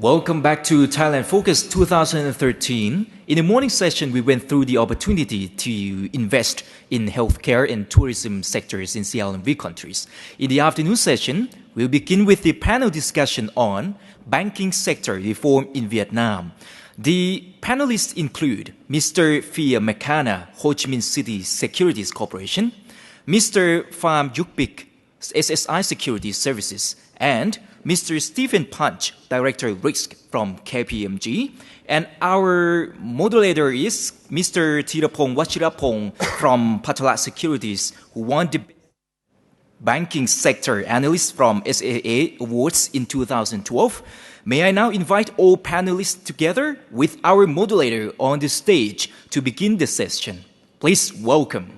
Welcome back to Thailand Focus 2013. In the morning session, we went through the opportunity to invest in healthcare and tourism sectors in CLMV countries. In the afternoon session, we'll begin with the panel discussion on banking sector reform in Vietnam. The panelists include Mr. MacCana, Ho Chi Minh City Securities Corporation, Mr. Pham Bich, SSI Securities Services, and Mr. Stephen Punch, Director of Risk from KPMG. And our moderator is Mr. Therapong Vachirapong from Phatra Securities, who won the Banking Sector Analyst from SAA Awards in 2012. May I now invite all panelists together with our moderator on the stage to begin the session. Please welcome.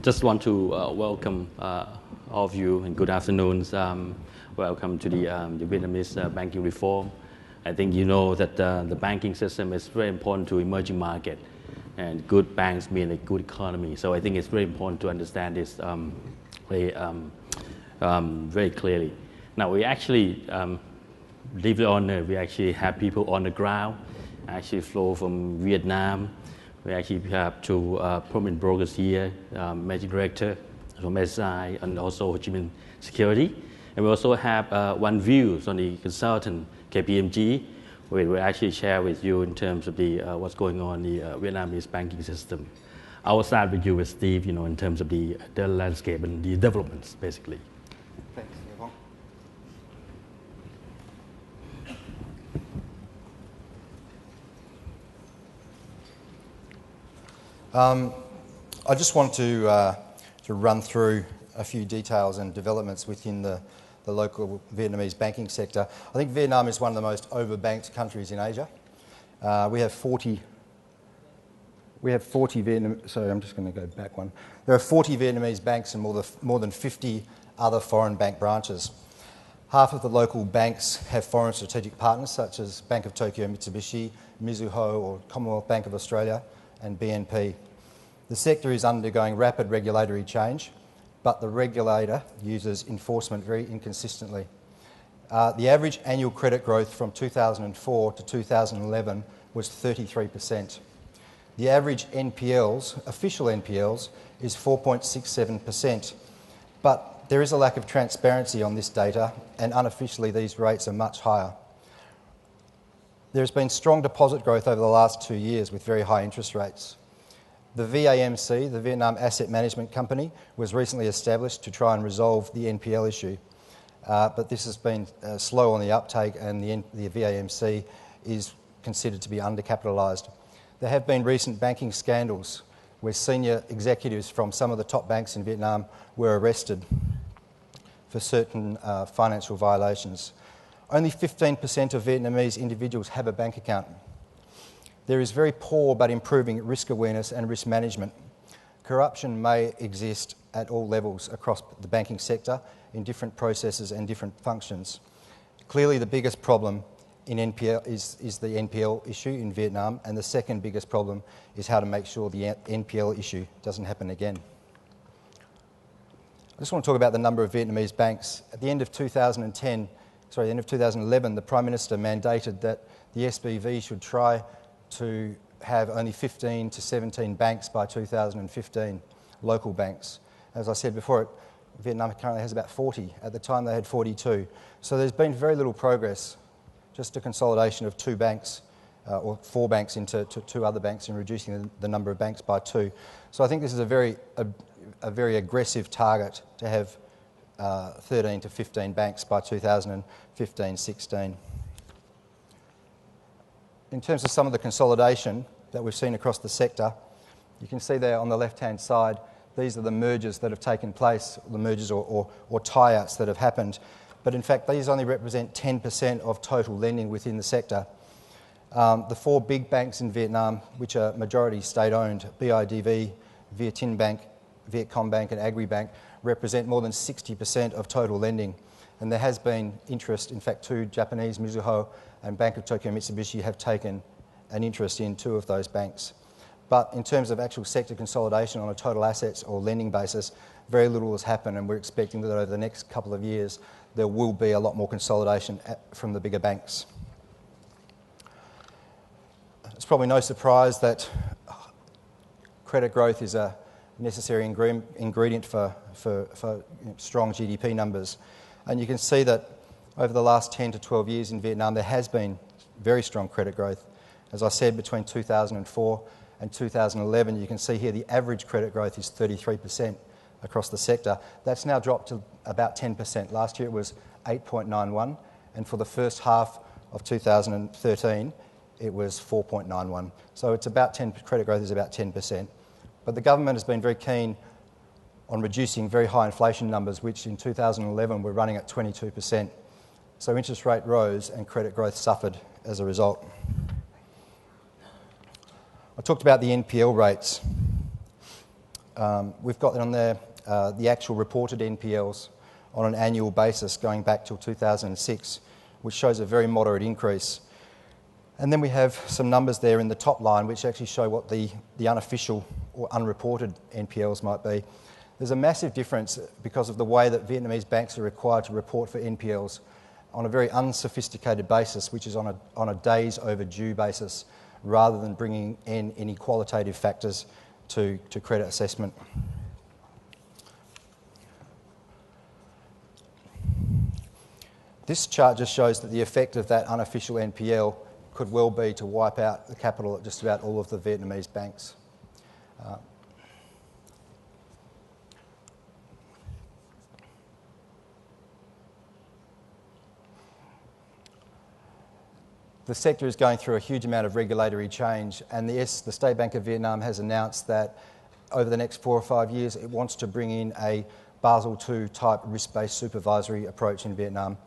Just want to welcome all of you and good afternoons. Welcome to the Vietnamese banking reform. I think you know that the banking system is very important to emerging market, and good banks mean a good economy. So I think it's very important to understand this very clearly. Now we actually live on. We actually have people on the ground, actually flow from Vietnam. We actually have two prominent brokers here, Managing Director from SI and also Ho Chi Minh Securities. And we also have one view on the consultant, KPMG, where we actually share with you in terms of the what's going on in the Vietnamese banking system. I will start with you with Steve, in terms of the landscape and the developments, basically. Thanks, I just want to run through a few details and developments within the local Vietnamese banking sector. I think Vietnam is one of the most overbanked countries in Asia. We have 40 Vietnam. Sorry, I'm just going to go back one. There are 40 Vietnamese banks and more than 50 other foreign bank branches. Half of the local banks have foreign strategic partners such as Bank of Tokyo, Mitsubishi, Mizuho, or Commonwealth Bank of Australia, and BNP. The sector is undergoing rapid regulatory change, but the regulator uses enforcement very inconsistently. The average annual credit growth from 2004 to 2011 was 33%. The average NPLs, official NPLs, is 4.67%, but there is a lack of transparency on this data, and unofficially these rates are much higher. There's been strong deposit growth over the last 2 years with very high interest rates. The VAMC, the Vietnam Asset Management Company, was recently established to try and resolve the NPL issue, but this has been slow on the uptake, and the VAMC is considered to be undercapitalised. There have been recent banking scandals where senior executives from some of the top banks in Vietnam were arrested for certain financial violations. Only 15% of Vietnamese individuals have a bank account. There is very poor but improving risk awareness and risk management. Corruption may exist at all levels across the banking sector in different processes and different functions. Clearly the biggest problem in NPL is the NPL issue in Vietnam, and the second biggest problem is how to make sure the NPL issue doesn't happen again. I just want to talk about the number of Vietnamese banks. At the end of 2011, the Prime Minister mandated that the SBV should try to have only 15 to 17 banks by 2015, local banks. As I said before, Vietnam currently has about 40. At the time they had 42. So there's been very little progress, just a consolidation of 2 banks or 4 banks into 2 other banks and reducing the number of banks by 2. So I think this is a very aggressive target to have 13 to 15 banks by 2015-16. In terms of some of the consolidation, that we've seen across the sector. You can see there on the left-hand side, these are the mergers that have taken place, the mergers or tie-outs that have happened. But in fact, these only represent 10% of total lending within the sector. The four big banks in Vietnam, which are majority state-owned, BIDV, Vietinbank, Vietcombank and Agribank, represent more than 60% of total lending. And there has been interest, in fact, two Japanese, Mizuho and Bank of Tokyo Mitsubishi, have taken an interest in two of those banks. But in terms of actual sector consolidation on a total assets or lending basis, very little has happened, and we're expecting that over the next couple of years there will be a lot more consolidation from the bigger banks. It's probably no surprise that credit growth is a necessary ingredient for strong GDP numbers. And you can see that over the last 10 to 12 years in Vietnam there has been very strong credit growth. As I said, between 2004 and 2011, you can see here the average credit growth is 33% across the sector. That's now dropped to about 10%. Last year it was 8.91, and for the first half of 2013 it was 4.91. So it's about 10. Credit growth is about 10%. But the government has been very keen on reducing very high inflation numbers, which in 2011 were running at 22%. So interest rate rose and credit growth suffered as a result. I talked about the NPL rates. We've got on there the actual reported NPLs on an annual basis going back till 2006, which shows a very moderate increase. And then we have some numbers there in the top line which actually show what the unofficial or unreported NPLs might be. There's a massive difference because of the way that Vietnamese banks are required to report for NPLs on a very unsophisticated basis, which is on a days overdue basis, rather than bringing in any qualitative factors to credit assessment. This chart just shows that the effect of that unofficial NPL could well be to wipe out the capital at just about all of the Vietnamese banks. The sector is going through a huge amount of regulatory change, and the State Bank of Vietnam has announced that over the next 4 or 5 years it wants to bring in a Basel II type risk-based supervisory approach in Vietnam.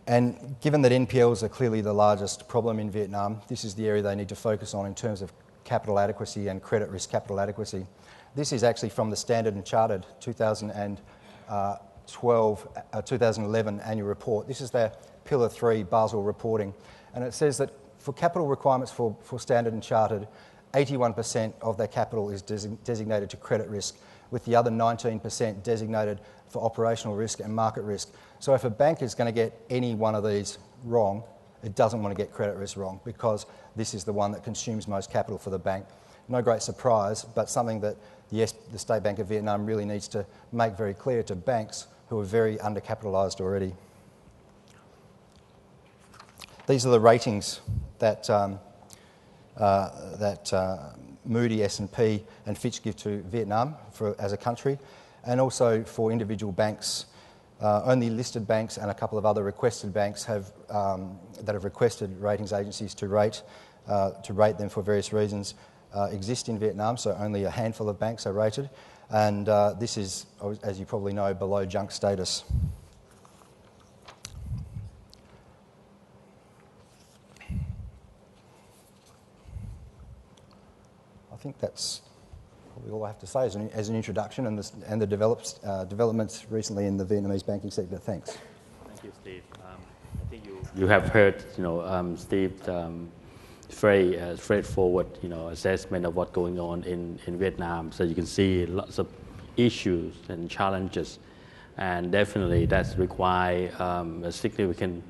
And given that NPLs are clearly the largest problem in Vietnam, this is the area they need to focus on in terms of capital adequacy and credit risk capital adequacy. This is actually from the Standard & Chartered 2011 annual report. This is their Pillar 3 Basel reporting. And it says that for capital requirements for Standard & Chartered, 81% of their capital is designated to credit risk, with the other 19% designated for operational risk and market risk. So if a bank is going to get any one of these wrong, it doesn't want to get credit risk wrong, because this is the one that consumes most capital for the bank. No great surprise, but something that the State Bank of Vietnam really needs to make very clear to banks who are very undercapitalised already. These are the ratings that Moody, S&P and Fitch give to Vietnam as a country, and also for individual banks. Only listed banks and a couple of other requested banks that have requested ratings agencies to rate them for various reasons exist in Vietnam, so only a handful of banks are rated, and this is, as you probably know, below junk status. I think that's probably all I have to say as an introduction and the developments recently in the Vietnamese banking sector. Thanks. Thank you, Steve. I think you have heard, Steve's very straightforward, assessment of what's going on in Vietnam. So you can see lots of issues and challenges, and definitely that's require a significant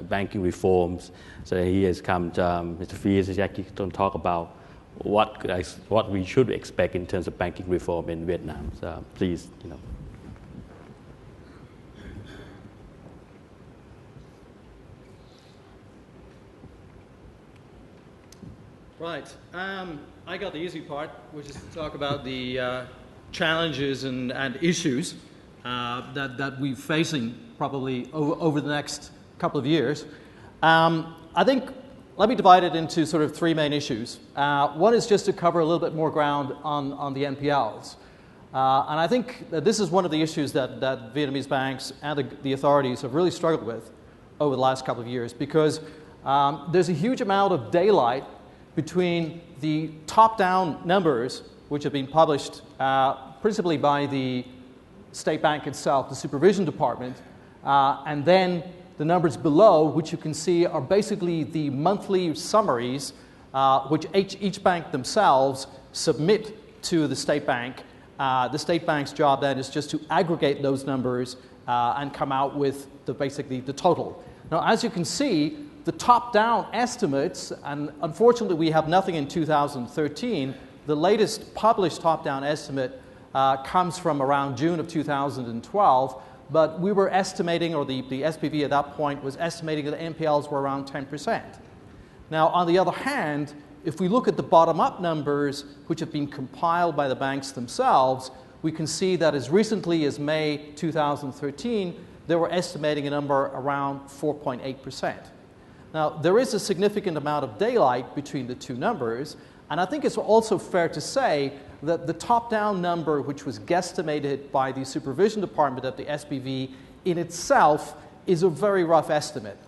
banking reforms. So he has come to Mr. Fiachra is actually going to talk about what we should expect in terms of banking reform in Vietnam. So please, Right. I got the easy part, which is to talk about the challenges and issues that we're facing probably over the next couple of years. I think let me divide it into sort of three main issues. One is just to cover a little bit more ground on the NPLs. And I think that this is one of the issues that Vietnamese banks and the authorities have really struggled with over the last couple of years, because there's a huge amount of daylight between the top-down numbers, which have been published principally by the state bank itself, the supervision department, and then the numbers below, which you can see are basically the monthly summaries which each bank themselves submit to the state bank. The state bank's job then is just to aggregate those numbers and come out with basically the total. Now, as you can see, the top-down estimates, and unfortunately we have nothing in 2013, the latest published top-down estimate comes from around June of 2012, but we were estimating, or the SPV at that point was estimating that NPLs were around 10%. Now, on the other hand, if we look at the bottom-up numbers, which have been compiled by the banks themselves, we can see that as recently as May 2013, they were estimating a number around 4.8%. Now, there is a significant amount of daylight between the two numbers, and I think it's also fair to say that the top-down number, which was guesstimated by the supervision department of the SPV, in itself is a very rough estimate.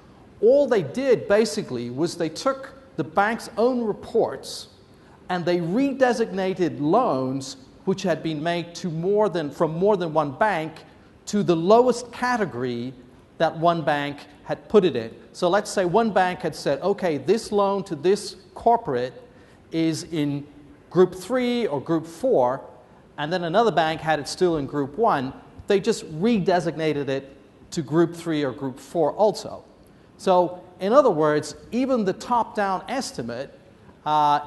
All they did basically was they took the bank's own reports and they redesignated loans which had been made to from more than one bank to the lowest category that one bank had put it in. So let's say one bank had said, okay, this loan to this corporate is in Group 3 or Group 4, and then another bank had it still in Group 1. They just redesignated it to Group 3 or Group 4 also. So, in other words, even the top-down estimate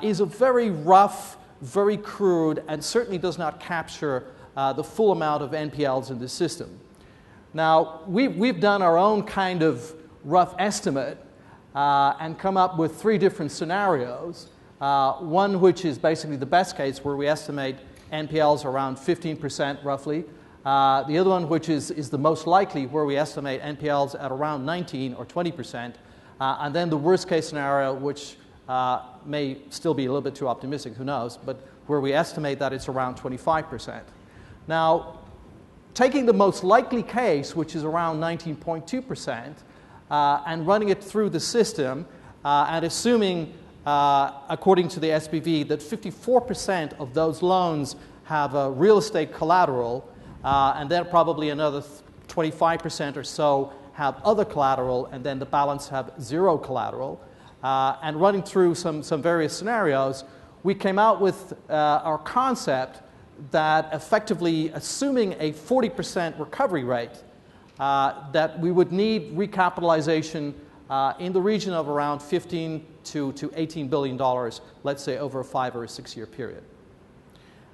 is a very rough, very crude, and certainly does not capture the full amount of NPLs in the system. Now, we've done our own kind of rough estimate and come up with three different scenarios. One which is basically the best case, where we estimate NPLs around 15% roughly. The other one, which is the most likely, where we estimate NPLs at around 19 or 20%. And then the worst case scenario, which may still be a little bit too optimistic, who knows, but where we estimate that it's around 25%. Now, taking the most likely case, which is around 19.2%, and running it through the system, and assuming, according to the SPV, that 54% of those loans have a real estate collateral, and then probably another 25% or so have other collateral, and then the balance have zero collateral. And running through some various scenarios, we came out with our concept that effectively, assuming a 40% recovery rate, that we would need recapitalization in the region of around $15 to $18 billion, let's say over a 5 or a 6 year period.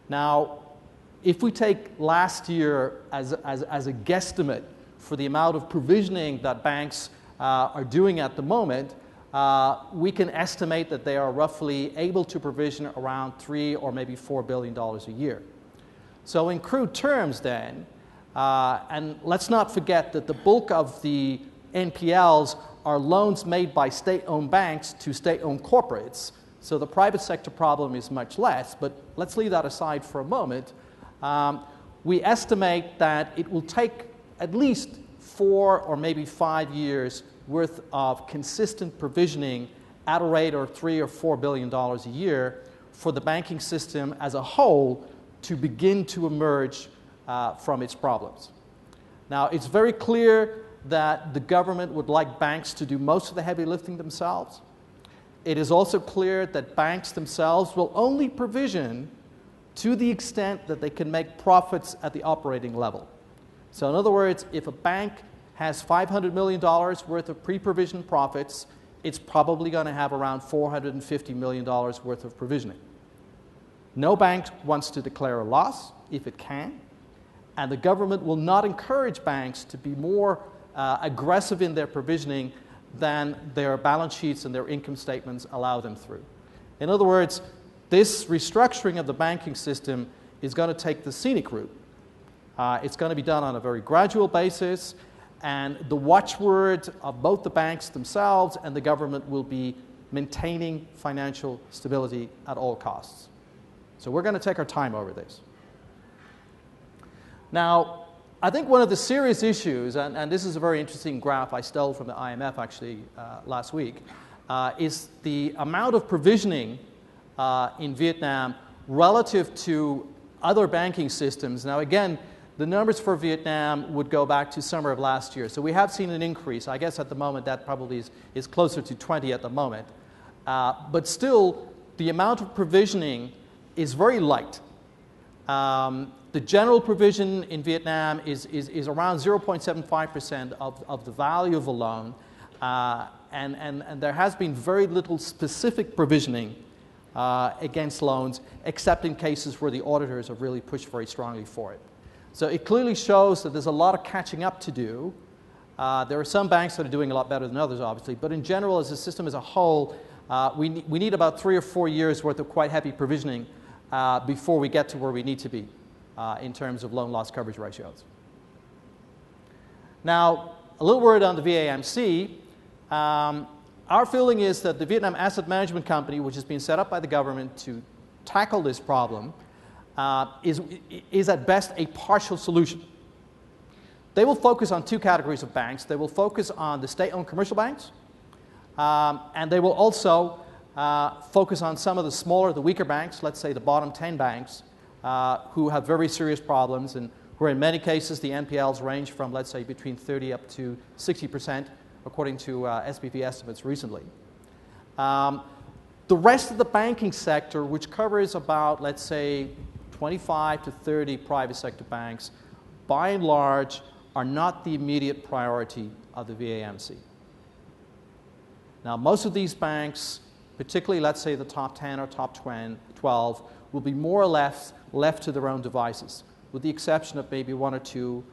Now, if we take last year as a guesstimate for the amount of provisioning that banks are doing at the moment, we can estimate that they are roughly able to provision around $3 or maybe $4 billion a year. So in crude terms then, and let's not forget that the bulk of the NPLs are loans made by state-owned banks to state-owned corporates. So the private sector problem is much less, but let's leave that aside for a moment. We estimate that it will take at least 4 or maybe 5 years worth of consistent provisioning at a rate of $3 or $4 billion a year for the banking system as a whole to begin to emerge from its problems. Now, it's very clear that the government would like banks to do most of the heavy lifting themselves. It is also clear that banks themselves will only provision to the extent that they can make profits at the operating level. So in other words, if a bank has $500 million worth of pre-provision profits, it's probably going to have around $450 million worth of provisioning. No bank wants to declare a loss if it can, and the government will not encourage banks to be more aggressive in their provisioning than their balance sheets and their income statements allow them through. In other words, this restructuring of the banking system is going to take the scenic route. It's going to be done on a very gradual basis, and the watchword of both the banks themselves and the government will be maintaining financial stability at all costs. So we're going to take our time over this. Now, I think one of the serious issues, and this is a very interesting graph I stole from the IMF actually last week, is the amount of provisioning in Vietnam relative to other banking systems. Now again, the numbers for Vietnam would go back to summer of last year. So we have seen an increase. I guess at the moment that probably is closer to 20 at the moment. But still, the amount of provisioning is very light. The general provision in Vietnam is around 0.75% of the value of a loan. And there has been very little specific provisioning against loans, except in cases where the auditors have really pushed very strongly for it. So it clearly shows that there's a lot of catching up to do. There are some banks that are doing a lot better than others, obviously, but in general, as a system as a whole, we need about 3 or 4 years worth of quite heavy provisioning before we get to where we need to be in terms of loan loss coverage ratios. Now, a little word on the VAMC. Our feeling is that the Vietnam Asset Management Company, which has been set up by the government to tackle this problem, is at best a partial solution. They will focus on 2 categories of banks. They will focus on the state-owned commercial banks, and they will also focus on some of the smaller, the weaker banks, let's say the bottom 10 banks, who have very serious problems and where in many cases the NPLs range from, let's say, between 30 up to 60%, according to SBV estimates recently. The rest of the banking sector, which covers about, let's say, 25 to 30 private sector banks, by and large, are not the immediate priority of the VAMC. Now, most of these banks, particularly, let's say, the top 10 or top 12, will be more or less left to their own devices, with the exception of maybe 1 or 2,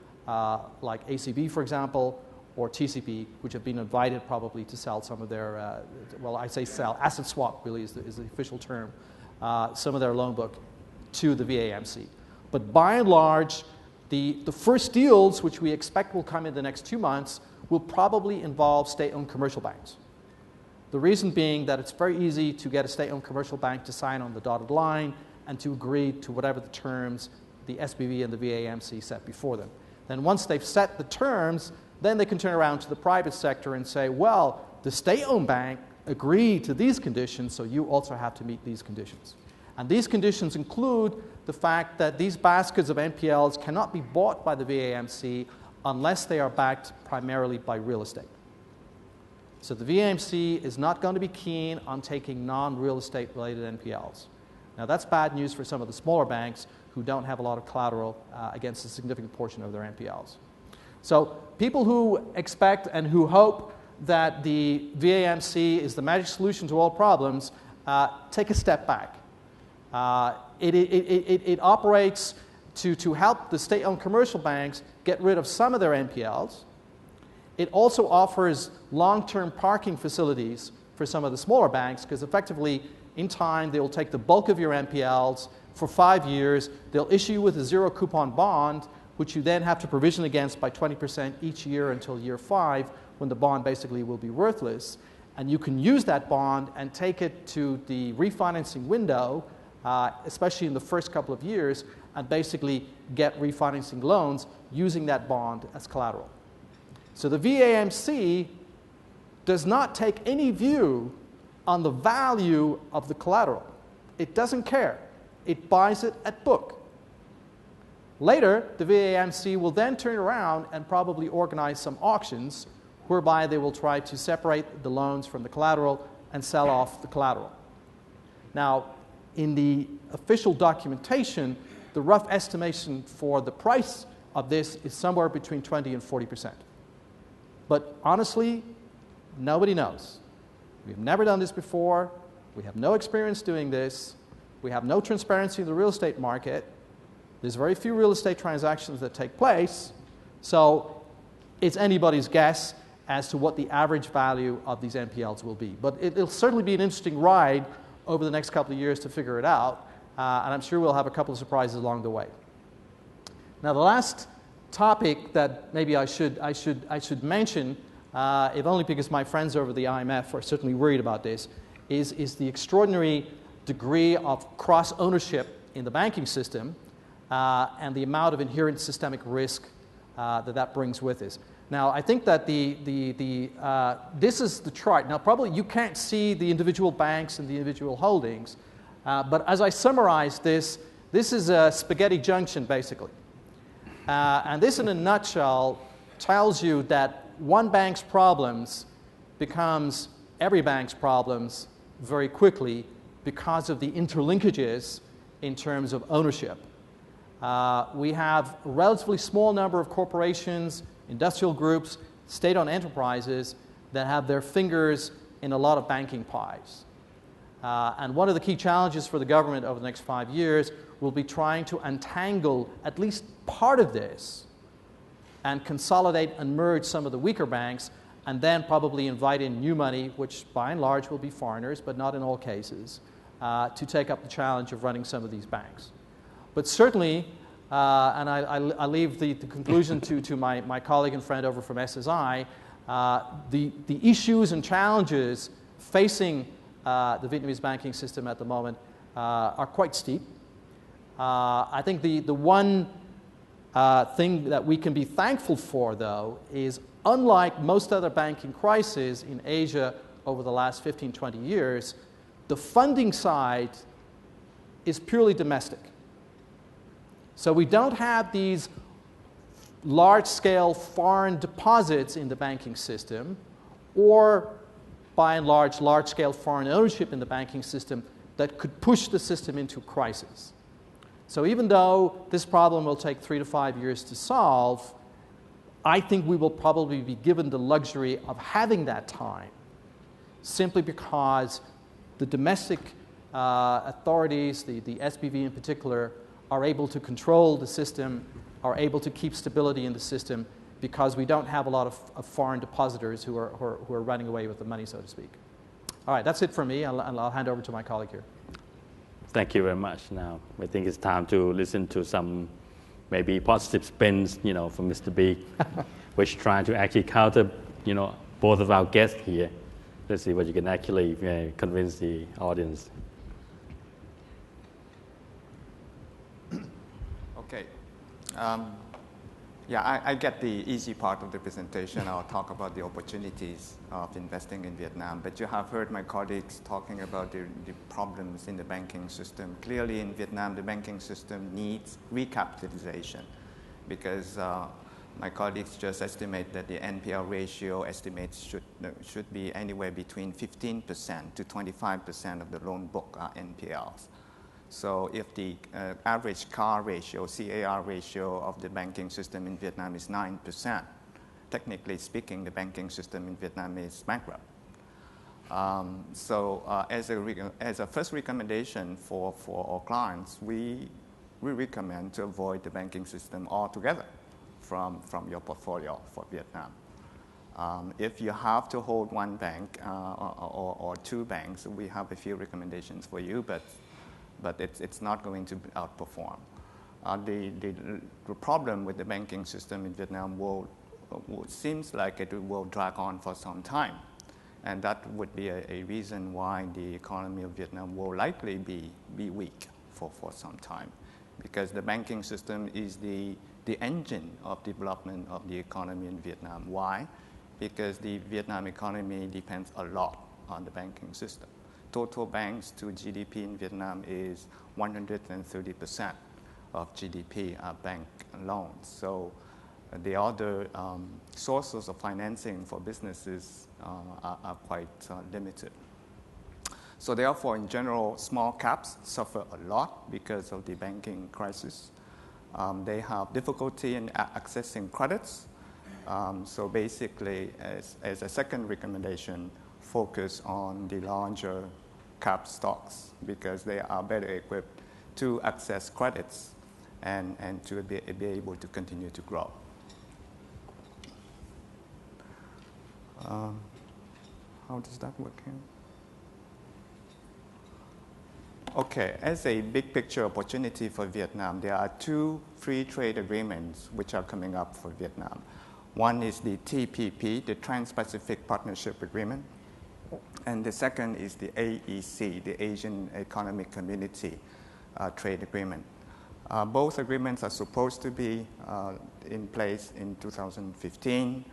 like ACB, for example, or TCP, which have been invited probably to sell some of their, well, I say sell, asset swap really is the official term, some of their loan book to the VAMC. But by and large, the first deals, which we expect will come in the next 2 months, will probably involve state-owned commercial banks. The reason being that it's very easy to get a state-owned commercial bank to sign on the dotted line and to agree to whatever the terms the SBV and the VAMC set before them. Then once they've set the terms, then they can turn around to the private sector and say, well, the state-owned bank agreed to these conditions, so you also have to meet these conditions. And these conditions include the fact that these baskets of NPLs cannot be bought by the VAMC unless they are backed primarily by real estate. So the VAMC is not going to be keen on taking non-real estate related NPLs. Now that's bad news for some of the smaller banks who don't have a lot of collateral against a significant portion of their NPLs. So people who expect and who hope that the VAMC is the magic solution to all problems, take a step back. It operates to help the state-owned commercial banks get rid of some of their NPLs. It also offers long-term parking facilities for some of the smaller banks because effectively, in time, they will take the bulk of your NPLs for 5 years. They'll issue you with a zero-coupon bond, which you then have to provision against by 20% each year until year 5, when the bond basically will be worthless. And you can use that bond and take it to the refinancing window, especially in the first couple of years, and basically get refinancing loans using that bond as collateral. So the VAMC does not take any view on the value of the collateral. It doesn't care. It buys it at book. Later, the VAMC will then turn around and probably organize some auctions whereby they will try to separate the loans from the collateral and sell off the collateral. Now, in the official documentation, the rough estimation for the price of this is somewhere between 20 and 40%. But honestly, nobody knows. We've never done this before. We have no experience doing this. We have no transparency in the real estate market. There's very few real estate transactions that take place. So it's anybody's guess as to what the average value of these NPLs will be. But it'll certainly be an interesting ride over the next couple of years to figure it out. And I'm sure we'll have a couple of surprises along the way. Now, the last topic that maybe I should mention, if only because my friends over the IMF are certainly worried about this, is the extraordinary degree of cross-ownership in the banking system and the amount of inherent systemic risk that brings with it. Now, I think that this is the chart. Now, probably you can't see the individual banks and the individual holdings, but as I summarize this is a spaghetti junction, basically. And this, in a nutshell, tells you that one bank's problems becomes every bank's problems very quickly because of the interlinkages in terms of ownership. We have a relatively small number of corporations, industrial groups, state-owned enterprises that have their fingers in a lot of banking pies. And one of the key challenges for the government over the next 5 years will be trying to untangle at least part of this and consolidate and merge some of the weaker banks, and then probably invite in new money, which by and large will be foreigners, but not in all cases, to take up the challenge of running some of these banks. But certainly, and I leave the conclusion to my colleague and friend over from SSI, the issues and challenges facing the Vietnamese banking system at the moment are quite steep. I think the one thing that we can be thankful for, though, is unlike most other banking crises in Asia over the last 15, 20 years, the funding side is purely domestic. So we don't have these large-scale foreign deposits in the banking system, or by and large, large-scale foreign ownership in the banking system that could push the system into crisis. So even though this problem will take 3 to 5 years to solve, I think we will probably be given the luxury of having that time, simply because the domestic authorities, the SPV in particular, are able to control the system, are able to keep stability in the system, because we don't have a lot of foreign depositors who are running away with the money, so to speak. All right, that's it for me, and I'll hand over to my colleague here. Thank you very much. Now, I think it's time to listen to some maybe positive spins, from Mr. B, which trying to actually counter, both of our guests here. Let's see what you can actually convince the audience. Okay. I get the easy part of the presentation. I'll talk about the opportunities of investing in Vietnam. But you have heard my colleagues talking about the problems in the banking system. Clearly, in Vietnam, the banking system needs recapitalization, because my colleagues just estimate that the NPL ratio estimates should be anywhere between 15% to 25% of the loan book are NPLs. So if the average CAR ratio, CAR ratio of the banking system in Vietnam is 9%, technically speaking, the banking system in Vietnam is bankrupt. As a first recommendation for our clients, we recommend to avoid the banking system altogether from your portfolio for Vietnam. If you have to hold one bank or two banks, we have a few recommendations for you, but it's not going to outperform. The problem with the banking system in Vietnam seems like it will drag on for some time. And that would be a reason why the economy of Vietnam will likely be weak for some time. Because the banking system is the engine of development of the economy in Vietnam. Why? Because the Vietnam economy depends a lot on the banking system. Total banks to GDP in Vietnam is 130% of GDP are bank loans. So the other sources of financing for businesses are quite limited. So therefore, in general, small caps suffer a lot because of the banking crisis. They have difficulty in accessing credits. So basically, as a second recommendation, focus on the larger cap stocks, because they are better equipped to access credits and to be able to continue to grow. How does that work here? Okay, as a big picture opportunity for Vietnam, there are two free trade agreements which are coming up for Vietnam. One is the TPP, the Trans-Pacific Partnership Agreement, And the second is the AEC, the Asian Economic Community Trade Agreement. Both agreements are supposed to be in place in 2015.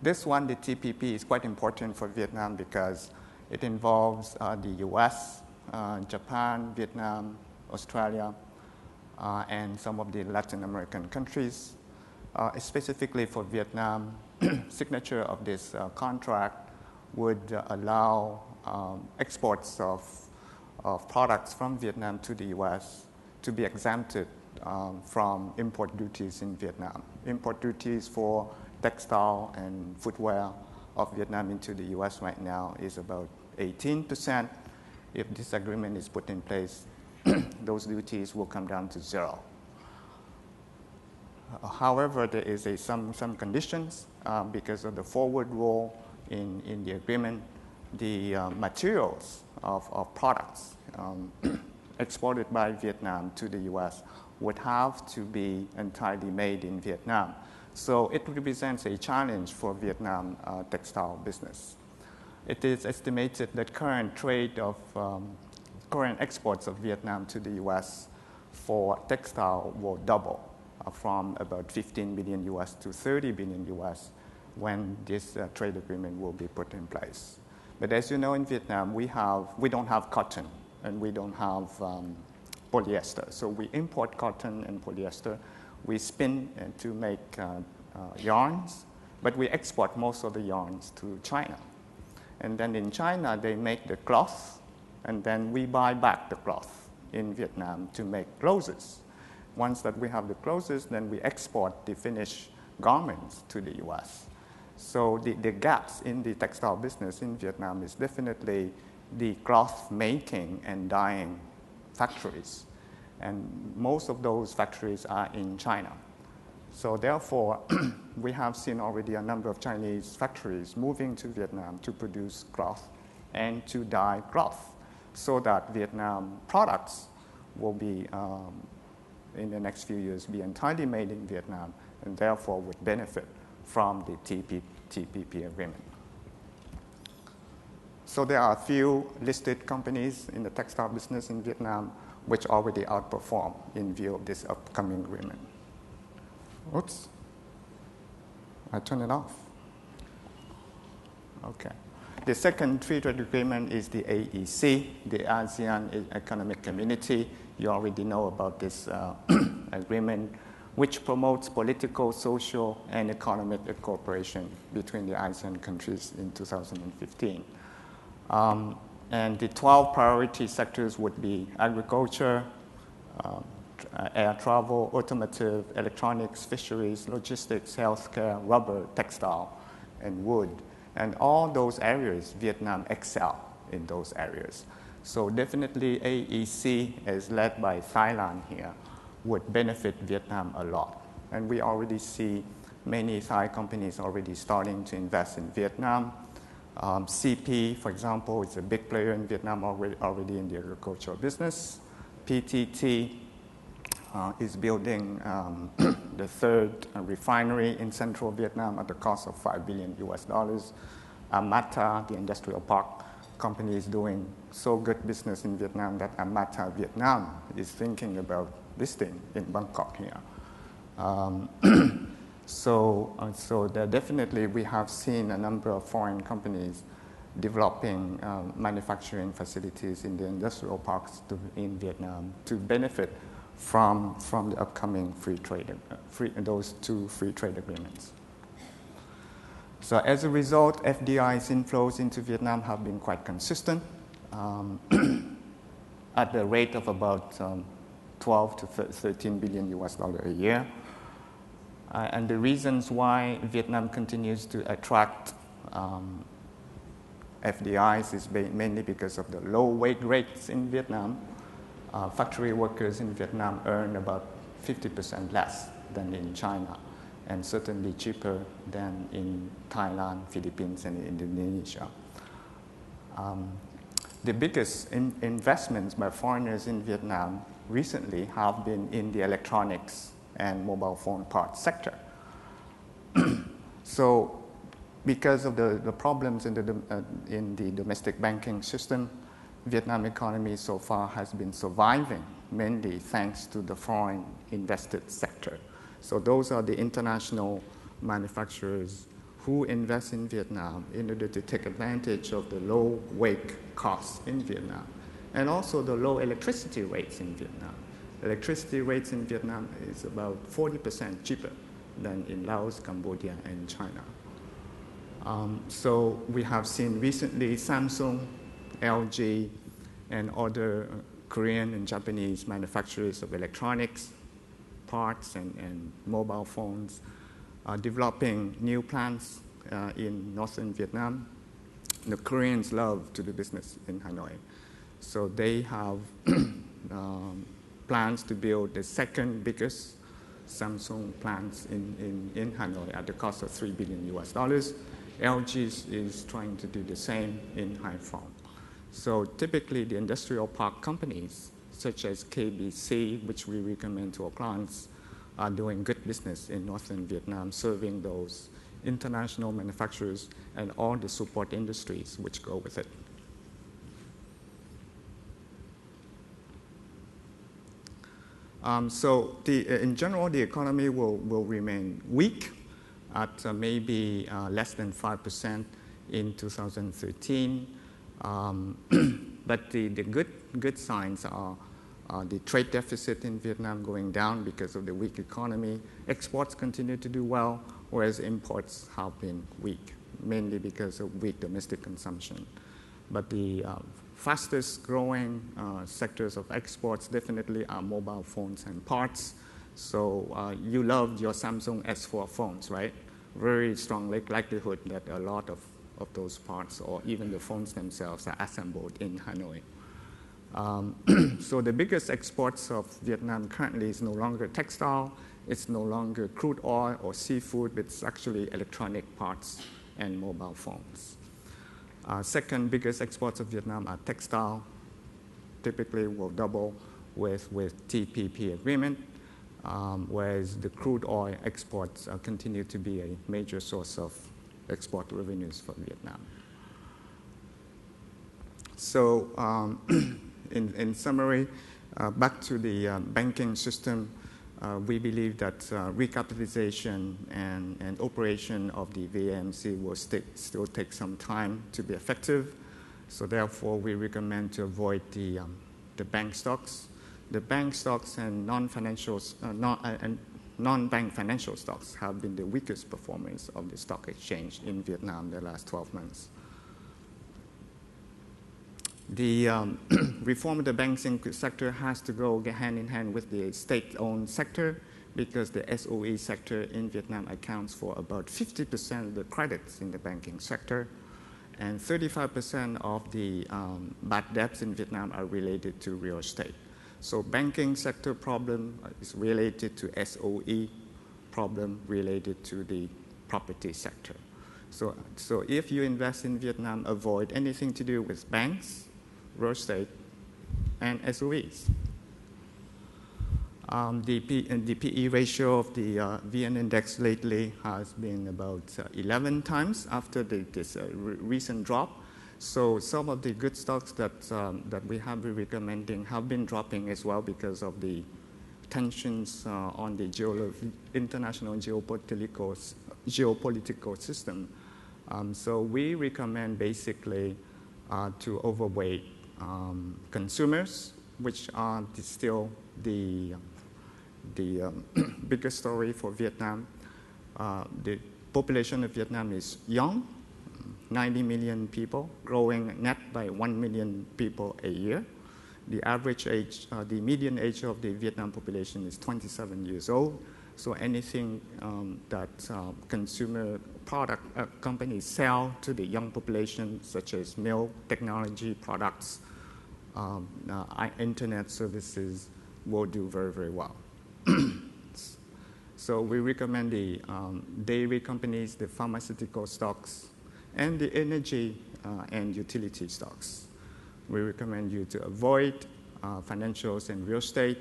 This one, the TPP, is quite important for Vietnam because it involves the US, Japan, Vietnam, Australia, and some of the Latin American countries. Specifically for Vietnam, signature of this contract would allow exports of products from Vietnam to the US to be exempted from import duties in Vietnam. Import duties for textile and footwear of Vietnam into the US right now is about 18%. If this agreement is put in place, those duties will come down to 0. However, there is some conditions because of the forward rule in the agreement. The materials of products exported by Vietnam to the US would have to be entirely made in Vietnam. So it represents a challenge for Vietnam textile business. It is estimated that current exports of Vietnam to the US for textile will double from about 15 billion US to 30 billion US when this trade agreement will be put in place. But as you know, in Vietnam, we don't have cotton and we don't have polyester. So we import cotton and polyester. We spin to make yarns, but we export most of the yarns to China. And then in China, they make the cloth, and then we buy back the cloth in Vietnam to make clothes. Once that we have the clothes, then we export the finished garments to the US. So the gaps in the textile business in Vietnam is definitely the cloth making and dyeing factories. And most of those factories are in China. So therefore, we have seen already a number of Chinese factories moving to Vietnam to produce cloth and to dye cloth so that Vietnam products will be, in the next few years, be entirely made in Vietnam and therefore would benefit from the TPP agreement. So there are a few listed companies in the textile business in Vietnam which already outperform in view of this upcoming agreement. Oops, I turned it off. Okay. The second free trade agreement is the AEC, the ASEAN Economic Community. You already know about this agreement, which promotes political, social, and economic cooperation between the ASEAN countries in 2015. And the 12 priority sectors would be agriculture, air travel, automotive, electronics, fisheries, logistics, healthcare, rubber, textile, and wood. And all those areas, Vietnam excel in those areas. So definitely AEC, as led by Thailand here, would benefit Vietnam a lot. And we already see many Thai companies already starting to invest in Vietnam. CP, for example, is a big player in Vietnam already in the agricultural business. PTT is building the third refinery in central Vietnam at the cost of $5 billion US. Amata, the industrial park company, is doing so good business in Vietnam that Amata Vietnam is thinking about listing in Bangkok here. So there definitely we have seen a number of foreign companies developing manufacturing facilities in the industrial parks in Vietnam to benefit from the upcoming those two free trade agreements. So as a result, FDI's inflows into Vietnam have been quite consistent at the rate of about 12 to 13 billion US dollar a year. And the reasons why Vietnam continues to attract FDIs is mainly because of the low wage rates in Vietnam. Factory workers in Vietnam earn about 50% less than in China, and certainly cheaper than in Thailand, Philippines, and Indonesia. The biggest investments by foreigners in Vietnam recently have been in the electronics and mobile phone parts sector. So because of the problems in the domestic banking system, Vietnam economy so far has been surviving mainly thanks to the foreign invested sector. So those are the international manufacturers who invest in Vietnam in order to take advantage of the low wage costs in Vietnam and also the low electricity rates in Vietnam. Electricity rates in Vietnam is about 40% cheaper than in Laos, Cambodia, and China. So we have seen recently Samsung, LG, and other Korean and Japanese manufacturers of electronics, parts, and mobile phones developing new plants in northern Vietnam. The Koreans love to do business in Hanoi. So they have plans to build the second biggest Samsung plants in Hanoi at the cost of $3 billion US. LG is trying to do the same in Haiphong. So typically the industrial park companies, such as KBC, which we recommend to our clients, are doing good business in northern Vietnam, serving those international manufacturers and all the support industries which go with it. So in general, the economy will remain weak at maybe less than 5% in 2013. But the good signs are the trade deficit in Vietnam going down because of the weak economy. Exports continue to do well, whereas imports have been weak, mainly because of weak domestic consumption. But the fastest growing sectors of exports definitely are mobile phones and parts. So you loved your Samsung S4 phones, right? Very strong likelihood that a lot of those parts or even the phones themselves are assembled in Hanoi. So the biggest exports of Vietnam currently is no longer textile, it's no longer crude oil or seafood, but it's actually electronic parts and mobile phones. Second biggest exports of Vietnam are textile, typically will double with TPP agreement, whereas the crude oil exports continue to be a major source of export revenues for Vietnam. So in summary, back to the banking system, we believe that recapitalization and operation of the VAMC will still take some time to be effective. So therefore, we recommend to avoid the bank stocks. The bank stocks and non-bank financial stocks have been the weakest performance of the stock exchange in Vietnam the last 12 months. The reform of the banking sector has to go hand in hand with the state-owned sector because the SOE sector in Vietnam accounts for about 50% of the credits in the banking sector, and 35% of the bad debts in Vietnam are related to real estate. So banking sector problem is related to SOE problem related to the property sector. So if you invest in Vietnam, avoid anything to do with banks, real estate, and SOEs. The PE ratio of the VN index lately has been about 11 times after this recent drop. So some of the good stocks that we have been recommending have been dropping as well because of the tensions on the international geopolitical system. So we recommend basically to overweight consumers, which are still the biggest story for Vietnam. The population of Vietnam is young, 90 million people, growing net by 1 million people a year. The average age, the median age of the Vietnam population is 27 years old. So anything that consumer product companies sell to the young population, such as milk, technology products, internet services, will do very, very well. So we recommend the dairy companies, the pharmaceutical stocks, and the energy and utility stocks. We recommend you to avoid financials and real estate,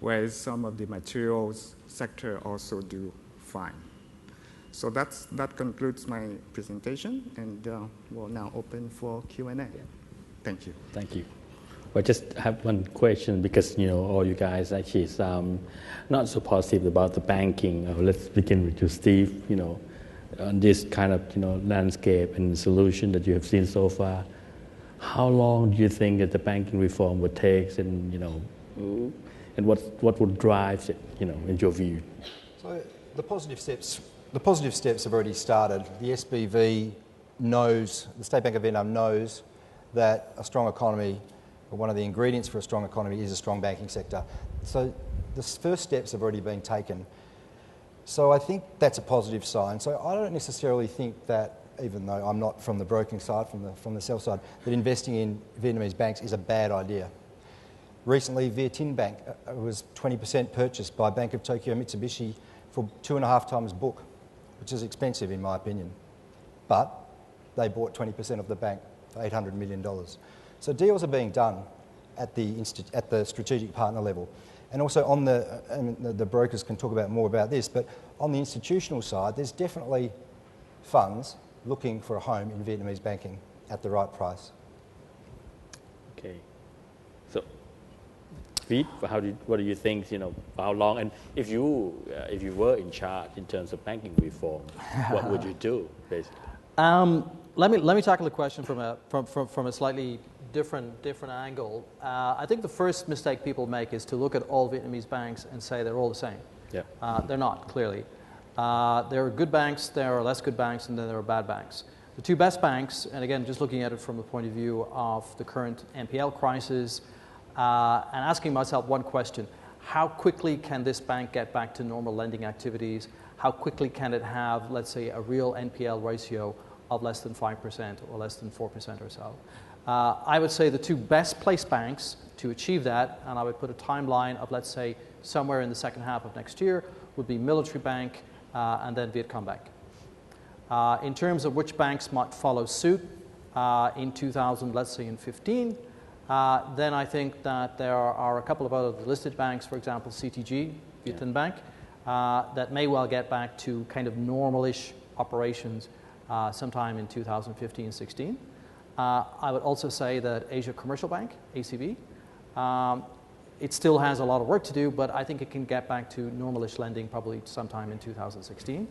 whereas some of the materials sector also do fine. So that concludes my presentation, and we'll now open for Q&A. Thank you. Thank you. I just have one question because, all you guys actually sound not so positive about the banking. Let's begin with you, Steve, on this kind of, landscape and solution that you have seen so far. How long do you think that the banking reform would take, and, and what would drive it, in your view? So the positive steps have already started. The SBV knows, the State Bank of Vietnam knows that a strong economy, or one of the ingredients for a strong economy, is a strong banking sector. So the first steps have already been taken. So I think that's a positive sign. So I don't necessarily think that, even though I'm not from the broking side, from the sell side, that investing in Vietnamese banks is a bad idea. Recently, Vietin Bank was 20% purchased by Bank of Tokyo Mitsubishi for 2.5 times book, which is expensive in my opinion. But they bought 20% of the bank for $800 million. So deals are being done at the strategic partner level. And also on the brokers can talk about more about this, but on the institutional side, there's definitely funds looking for a home in Vietnamese banking at the right price. Okay. So, Pete, what do you think, how long, and if you were in charge in terms of banking reform, what would you do, basically? Let me tackle the question from a slightly different angle. I think the first mistake people make is to look at all Vietnamese banks and say they're all the same. Yeah. They're not, clearly. There are good banks, there are less good banks, and then there are bad banks. The two best banks, and again, just looking at it from the point of view of the current NPL crisis, and asking myself one question: how quickly can this bank get back to normal lending activities? How quickly can it have, let's say, a real NPL ratio of less than 5% or less than 4% or so? I would say the two best placed banks to achieve that, and I would put a timeline of, let's say, somewhere in the second half of next year, would be Military Bank and then Vietcom Bank. In terms of which banks might follow suit in 2015, then I think that there are a couple of other listed banks, for example, CTG, Vietin Bank, that may well get back to kind of normal-ish operations sometime in 2015-16. I would also say that Asia Commercial Bank, ACB, it still has a lot of work to do, but I think it can get back to normal-ish lending probably sometime in 2016.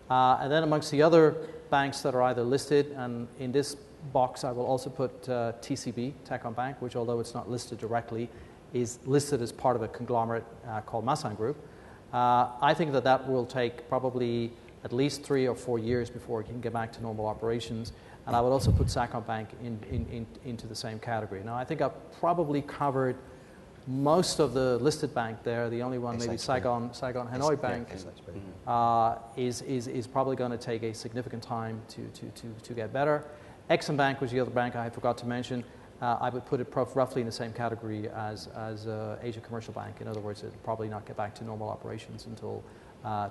And then amongst the other banks that are either listed, and in this box I will also put TCB, Tacom Bank, which although it's not listed directly, is listed as part of a conglomerate called Masan Group. I think that will take probably at least 3 or 4 years before it can get back to normal operations. And I would also put Sacom Bank into the same category. Now, I think I've probably covered most of the listed bank there. The only one, maybe Saigon Hanoi Bank, is probably going to take a significant time to get better. Exim Bank was the other bank I forgot to mention. I would put it roughly in the same category as Asia Commercial Bank. In other words, it'll probably not get back to normal operations until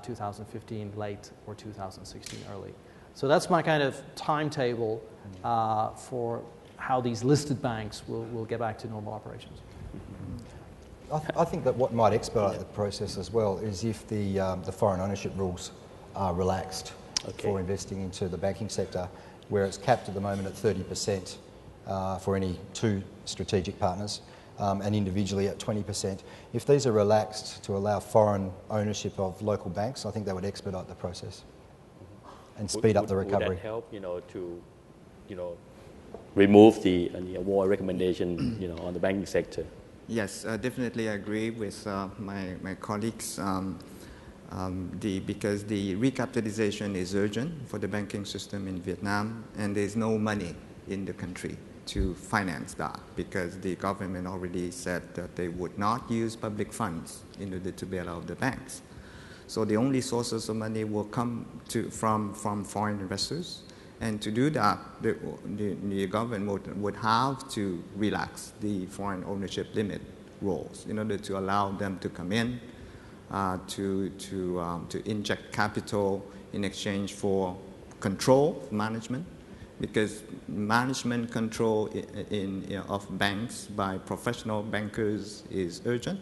2015 late or 2016 early. So that's my kind of timetable for how these listed banks will get back to normal operations. I think that what might expedite the process as well is if the foreign ownership rules are relaxed for investing into the banking sector, where it's capped at the moment at 30% for any 2 strategic partners, and individually at 20%. If these are relaxed to allow foreign ownership of local banks, I think that would expedite the process and speed up the recovery. Would that help, to, remove the more recommendation, on the banking sector? Yes, definitely agree with my colleagues. Because the recapitalization is urgent for the banking system in Vietnam, and there's no money in the country to finance that, because the government already said that they would not use public funds in order to bail out the banks. So the only sources of money will come from foreign investors, and to do that, the government would have to relax the foreign ownership limit rules in order to allow them to come in, to inject capital in exchange for control management, because management control of banks by professional bankers is urgent.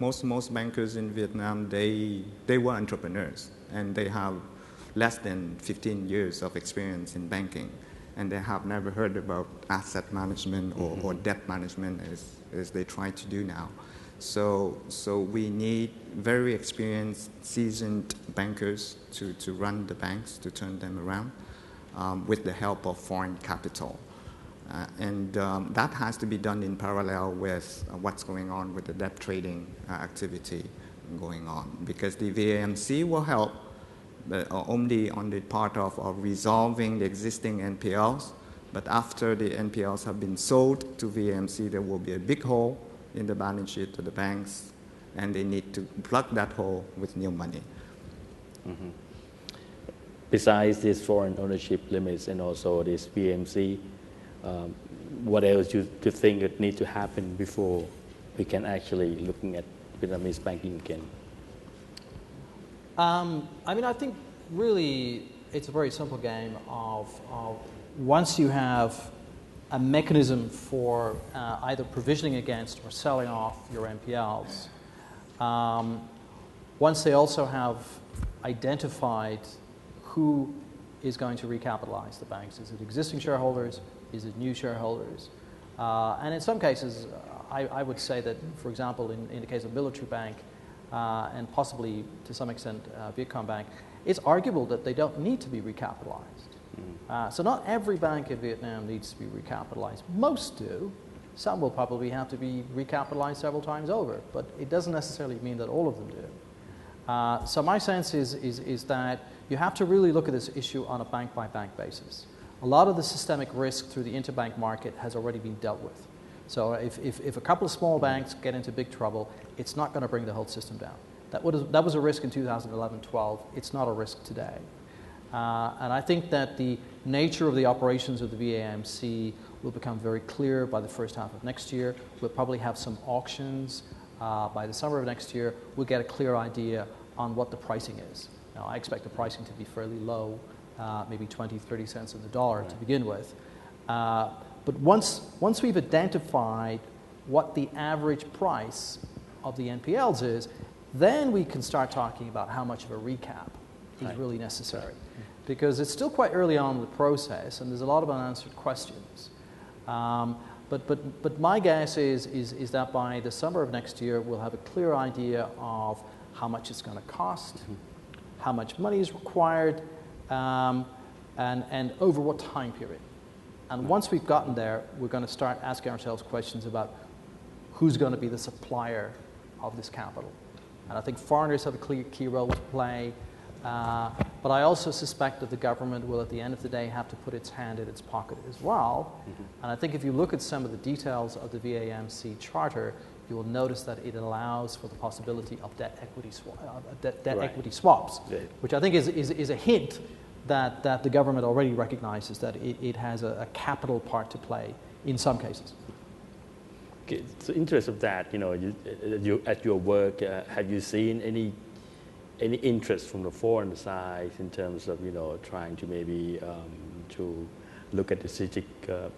Most bankers in Vietnam, they were entrepreneurs, and they have less than 15 years of experience in banking, and they have never heard about asset management or debt management as they try to do now. So we need very experienced, seasoned bankers to run the banks, to turn them around, with the help of foreign capital. And that has to be done in parallel with what's going on with the debt trading activity going on, because the VAMC will help, but only on the part of resolving the existing NPLs. But after the NPLs have been sold to VAMC, there will be a big hole in the balance sheet of the banks, and they need to plug that hole with new money. Mm-hmm. Besides these foreign ownership limits and also this VAMC, what else do you think it needs to happen before we can actually looking at Vietnamese banking again? I mean, I think really it's a very simple game of once you have a mechanism for either provisioning against or selling off your NPLs, once they also have identified who is going to recapitalize the banks. Is it existing shareholders? Is it new shareholders? And in some cases, I would say that, for example, in the case of Military Bank, and possibly to some extent Vietcom Bank, it's arguable that they don't need to be recapitalized. So not every bank in Vietnam needs to be recapitalized. Most do. Some will probably have to be recapitalized several times over, but it doesn't necessarily mean that all of them do. So my sense is that you have to really look at this issue on a bank-by-bank basis. A lot of the systemic risk through the interbank market has already been dealt with. So if a couple of small banks get into big trouble, it's not going to bring the whole system down. That was a risk in 2011-12. It's not a risk today. And I think that the nature of the operations of the VAMC will become very clear by the first half of next year. We'll probably have some auctions by the summer of next year. We'll get a clear idea on what the pricing is. Now, I expect the pricing to be fairly low, maybe 20, 30 cents on the dollar to begin with. But once we've identified what the average price of the NPLs is, then we can start talking about how much of a recap is really necessary. Because it's still quite early on in the process, and there's a lot of unanswered questions. But my guess is that by the summer of next year, we'll have a clear idea of how much it's going to cost, how much money is required, and over what time period. And once we've gotten there, we're going to start asking ourselves questions about who's going to be the supplier of this capital. And I think foreigners have a key role to play. But I also suspect that the government will, at the end of the day, have to put its hand in its pocket as well. And I think if you look at some of the details of the VAMC charter, you will notice that it allows for the possibility of debt equity swaps, which I think is a hint that the government already recognizes that it has a capital part to play in some cases. Okay, so in interest of that, you at your work, have you seen any interest from the foreign side in terms of trying to maybe to look at the strategic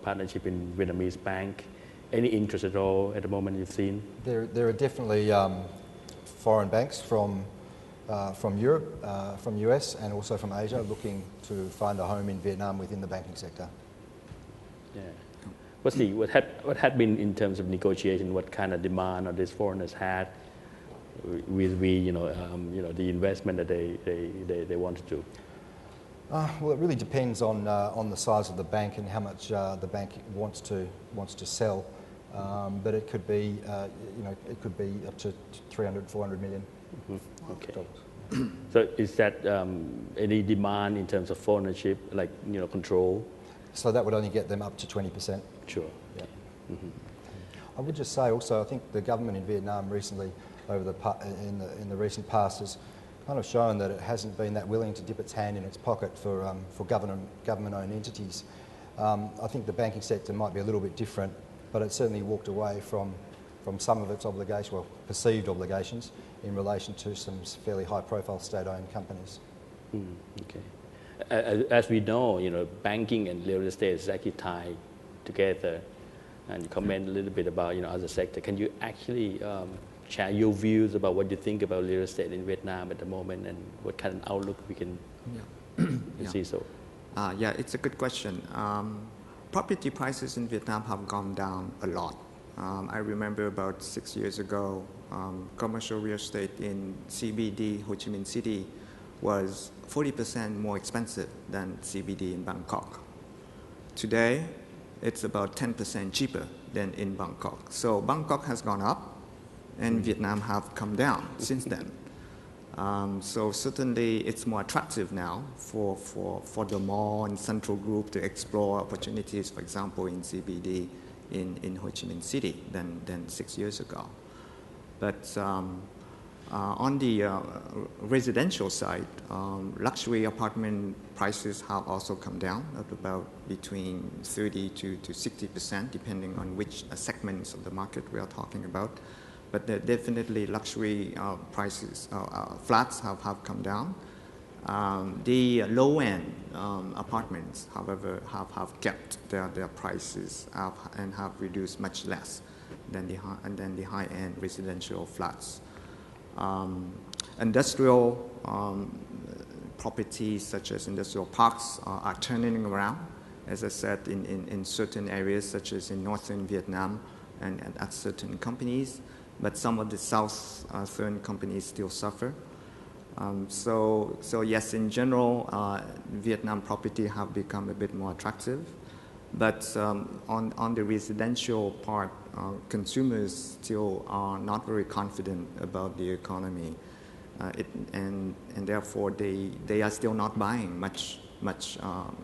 partnership in Vietnamese bank? Any interest at all at the moment you've seen? There are definitely foreign banks from Europe, from US, and also from Asia looking to find a home in Vietnam within the banking sector. Yeah. What had been in terms of negotiation? What kind of demand are these foreigners had with the investment that they want to do? Well, it really depends on the size of the bank and how much the bank wants to sell. But it could be up to 300, 400 million. Okay. So is that any demand in terms of ownership, like control? So that would only get them up to 20%. Sure. Yeah. I would just say also, I think the government in Vietnam recently, in the recent past, has kind of shown that it hasn't been that willing to dip its hand in its pocket for government-owned entities. I think the banking sector might be a little bit different, but it certainly walked away from some of its obligations, well, perceived obligations, in relation to some fairly high-profile state-owned companies. Okay. As we know, banking and real estate is actually tied together. And you comment a little bit about other sector. Can you actually share your views about what you think about real estate in Vietnam at the moment and what kind of outlook we can You see so? Yeah, it's a good question. Property prices in Vietnam have gone down a lot. I remember about 6 years ago, commercial real estate in CBD, Ho Chi Minh City, was 40% more expensive than CBD in Bangkok. Today, it's about 10% cheaper than in Bangkok. So Bangkok has gone up, and Vietnam have come down since then. So certainly it's more attractive now for the mall and central group to explore opportunities, for example, in CBD in Ho Chi Minh City than 6 years ago. But on the residential side, luxury apartment prices have also come down at about between 30 to 60%, depending on which segments of the market we are talking about. But definitely luxury prices, flats have come down. The low-end apartments, however, have kept their prices up and have reduced much less than the high-end residential flats. Industrial properties such as industrial parks are turning around, as I said, in certain areas such as in northern Vietnam and at certain companies. But some of the southern companies still suffer. So yes, in general, Vietnam property have become a bit more attractive. But on the residential part, consumers still are not very confident about the economy, and therefore they are still not buying much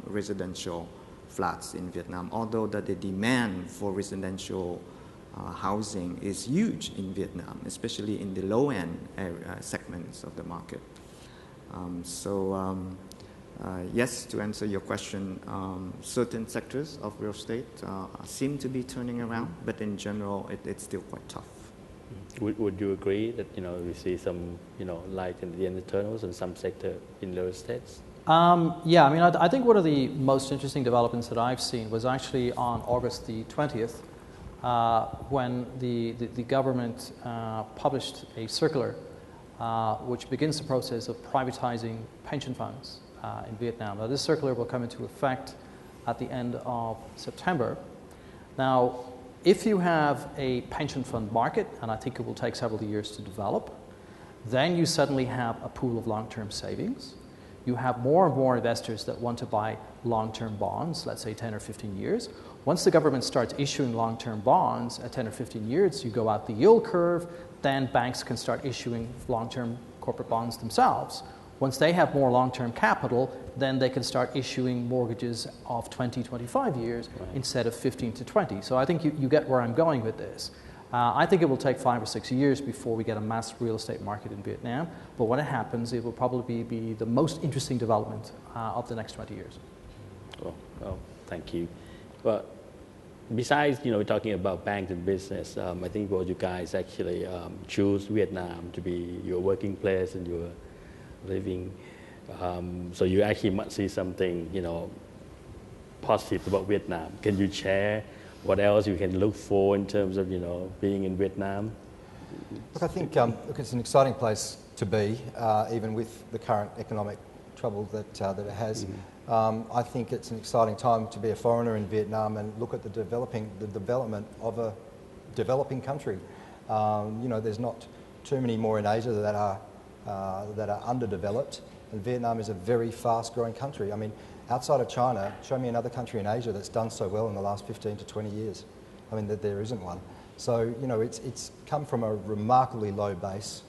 residential flats in Vietnam. Although that the demand for residential housing is huge in Vietnam, especially in the low-end segments of the market. Yes, to answer your question, certain sectors of real estate seem to be turning around, but in general, it's still quite tough. Would you agree that we see some light in the end of the tunnels in some sector in real estates? Yeah, I mean, I think one of the most interesting developments that I've seen was actually on August the 20th, when the government published a circular which begins the process of privatizing pension funds in Vietnam. Now, this circular will come into effect at the end of September. Now, if you have a pension fund market, and I think it will take several years to develop, then you suddenly have a pool of long-term savings. You have more and more investors that want to buy long-term bonds, let's say 10 or 15 years. Once the government starts issuing long-term bonds at 10 or 15 years, you go out the yield curve, then banks can start issuing long-term corporate bonds themselves. Once they have more long-term capital, then they can start issuing mortgages of 20, 25 years instead of 15 to 20. So I think you get where I'm going with this. I think it will take 5 or 6 years before we get a mass real estate market in Vietnam. But when it happens, it will probably be the most interesting development of the next 20 years. Well, thank you. But besides, talking about banks and business, I think both you guys actually choose Vietnam to be your working place and your living. So you actually must see something, positive about Vietnam. Can you share what else you can look for in terms of, being in Vietnam? Look, I think it's an exciting place to be, even with the current economic trouble that it has. I think it's an exciting time to be a foreigner in Vietnam and look at the development of a developing country. There's not too many more in Asia that are underdeveloped, and Vietnam is a very fast-growing country. I mean, outside of China, show me another country in Asia that's done so well in the last 15 to 20 years. I mean, there isn't one. So, it's come from a remarkably low base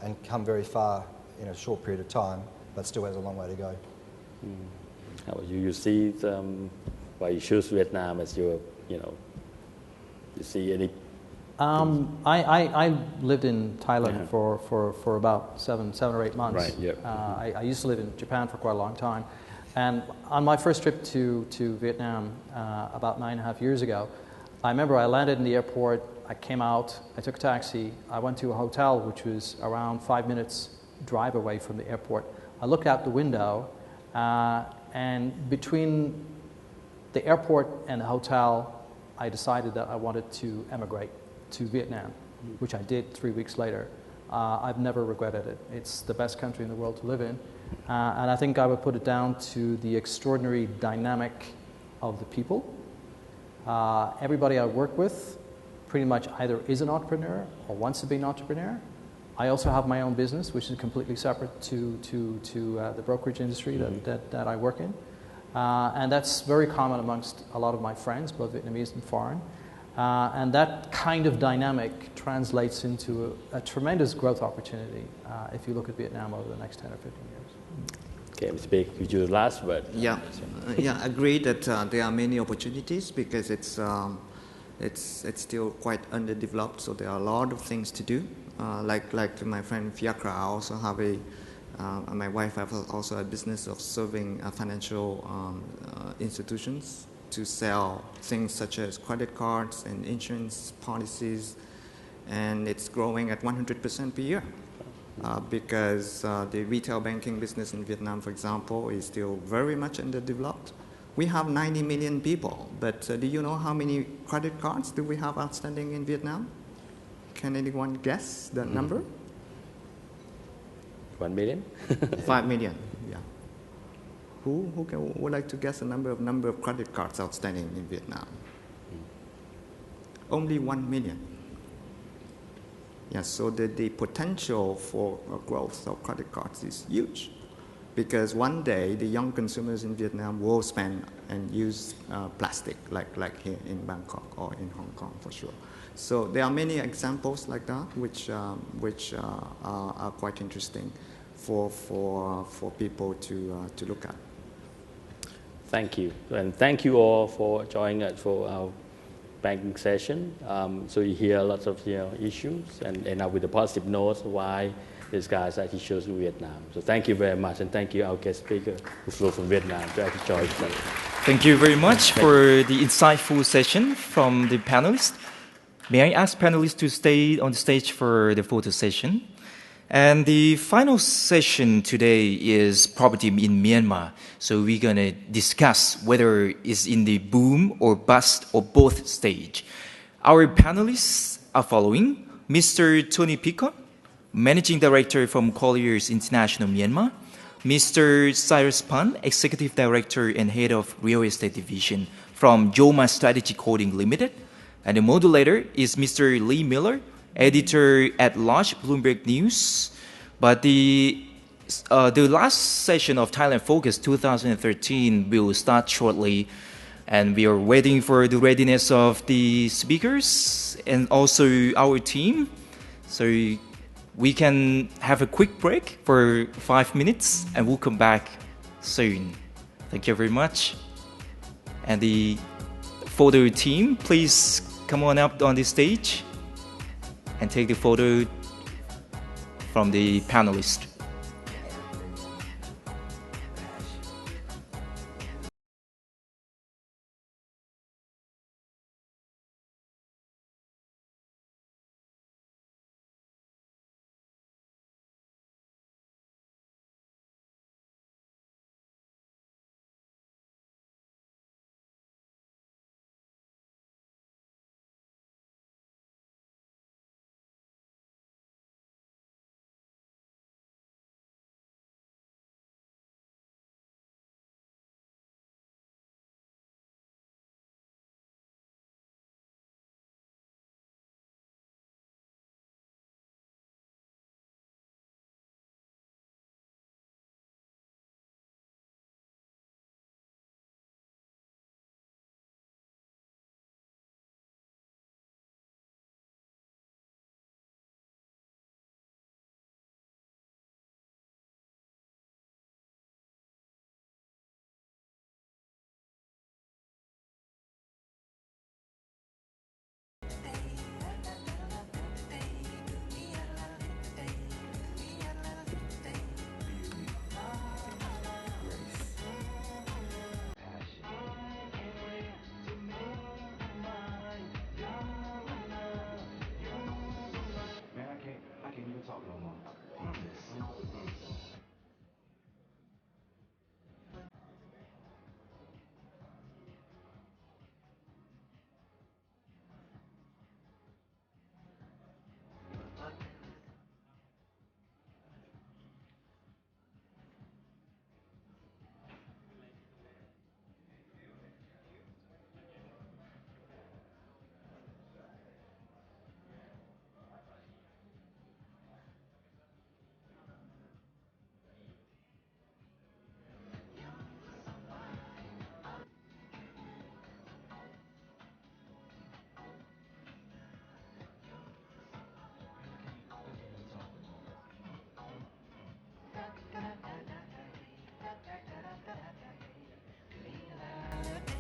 and come very far in a short period of time, but still has a long way to go. How about you? You see, why you choose Vietnam as your, you see any? I lived in Thailand for about seven or 8 months. Right. Yeah. I used to live in Japan for quite a long time, and on my first trip to Vietnam about 9.5 years ago, I remember I landed in the airport. I came out. I took a taxi. I went to a hotel which was around 5 minutes drive away from the airport. I looked out the window, and between the airport and the hotel, I decided that I wanted to emigrate to Vietnam, which I did 3 weeks later. I've never regretted it. It's the best country in the world to live in. And I think I would put it down to the extraordinary dynamic of the people. Everybody I work with pretty much either is an entrepreneur or wants to be an entrepreneur. I also have my own business, which is completely separate to the brokerage industry that I work in. And that's very common amongst a lot of my friends, both Vietnamese and foreign. And that kind of dynamic translates into a tremendous growth opportunity if you look at Vietnam over the next 10 or 15 years. Okay, Mr. Bich, with your last word. Yeah, I agree that there are many opportunities because it's still quite underdeveloped, so there are a lot of things to do. Like my friend Fiachra, I also have my wife have also a business of serving financial institutions to sell things such as credit cards and insurance policies, and it's growing at 100% per year. Because the retail banking business in Vietnam, for example, is still very much underdeveloped. We have 90 million people, but do you know how many credit cards do we have outstanding in Vietnam? Can anyone guess that number? 1 million? 5 million, yeah. Who would like to guess the number of credit cards outstanding in Vietnam? Only 1 million. Yes, so the potential for growth of credit cards is huge, because one day the young consumers in Vietnam will spend and use plastic, like here in Bangkok or in Hong Kong for sure. So there are many examples like that, which are quite interesting for people to look at. Thank you, and thank you all for joining us for our banking session. So you hear lots of issues, and end up with a positive note why these guys actually chose Vietnam. So thank you very much, and thank you our guest speaker who flew from Vietnam to actually join us. Thank you very much for the insightful session from the panelists. May I ask panelists to stay on the stage for the photo session? And the final session today is property in Myanmar. So we're going to discuss whether it's in the boom or bust or both stage. Our panelists are following: Mr. Tony Picon, Managing Director from Colliers International Myanmar; Mr. Cyrus Pan, Executive Director and Head of Real Estate Division from Joma Strategic Holding Limited; and the moderator is Mr. Lee Miller, Editor-at-Large, Bloomberg News. But the last session of Thailand Focus 2013 will start shortly, and we are waiting for the readiness of the speakers and also our team. So we can have a quick break for 5 minutes, and we'll come back soon. Thank you very much. And the photo team, please come on up on the stage and take the photo from the panelists. look